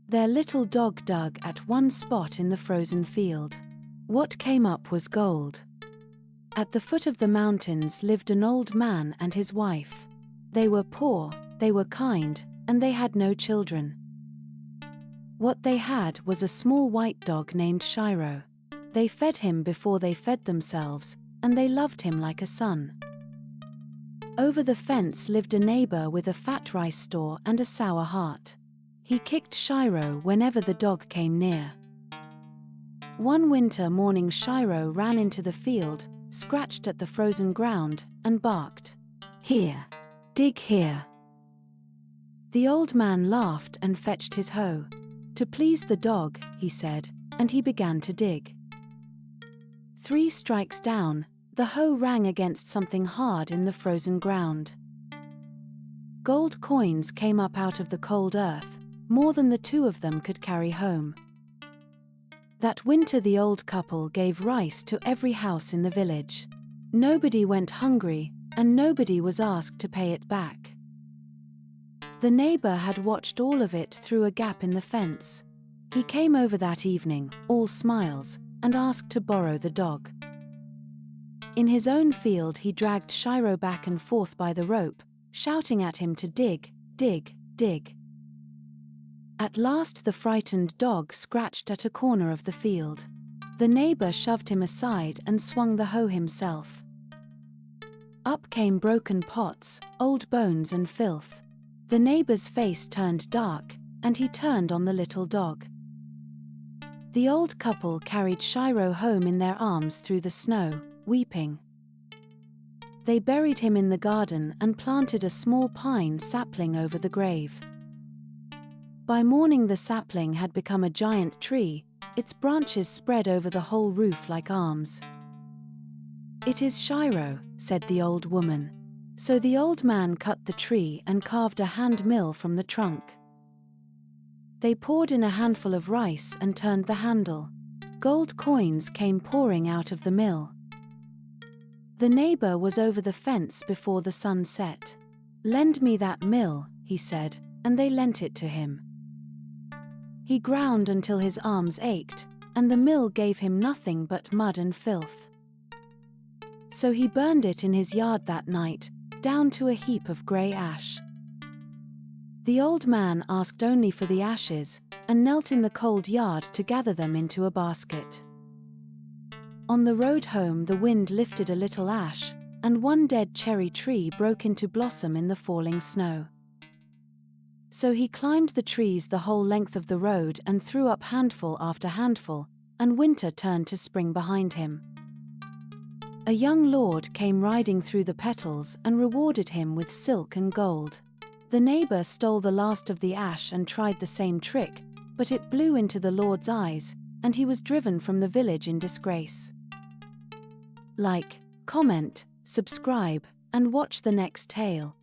Their little dog dug at one spot in the frozen field. What came up was gold. At the foot of the mountains lived an old man and his wife. They were poor, they were kind, and they had no children. What they had was a small white dog named Shiro. They fed him before they fed themselves, and they loved him like a son. Over the fence lived a neighbor with a fat rice store and a sour heart. He kicked Shiro whenever the dog came near. One winter morning, Shiro ran into the field, scratched at the frozen ground, and barked, "Here! Dig here!" The old man laughed and fetched his hoe. "To please the dog," he said, and he began to dig. 3 strikes down, the hoe rang against something hard in the frozen ground. Gold coins came up out of the cold earth, more than the 2 of them could carry home. That winter the old couple gave rice to every house in the village. Nobody went hungry, and nobody was asked to pay it back. The neighbor had watched all of it through a gap in the fence. He came over that evening, all smiles, and asked to borrow the dog. In his own field he dragged Shiro back and forth by the rope, shouting at him to dig, dig, dig. At last the frightened dog scratched at a corner of the field. The neighbor shoved him aside and swung the hoe himself. Up came broken pots, old bones and filth. The neighbor's face turned dark, and he turned on the little dog. The old couple carried Shiro home in their arms through the snow, weeping. They buried him in the garden and planted a small pine sapling over the grave. By morning the sapling had become a giant tree, its branches spread over the whole roof like arms. "It is Shiro," said the old woman. So the old man cut the tree and carved a hand mill from the trunk. They poured in a handful of rice and turned the handle. Gold coins came pouring out of the mill. The neighbor was over the fence before the sun set. "Lend me that mill," he said, and they lent it to him. He ground until his arms ached, and the mill gave him nothing but mud and filth. So he burned it in his yard that night, down to a heap of grey ash. The old man asked only for the ashes, and knelt in the cold yard to gather them into a basket. On the road home the wind lifted a little ash, and one dead cherry tree broke into blossom in the falling snow. So he climbed the trees the whole length of the road and threw up handful after handful, and winter turned to spring behind him. A young lord came riding through the petals and rewarded him with silk and gold. The neighbor stole the last of the ash and tried the same trick, but it blew into the lord's eyes, and he was driven from the village in disgrace. Like, comment, subscribe, and watch the next tale.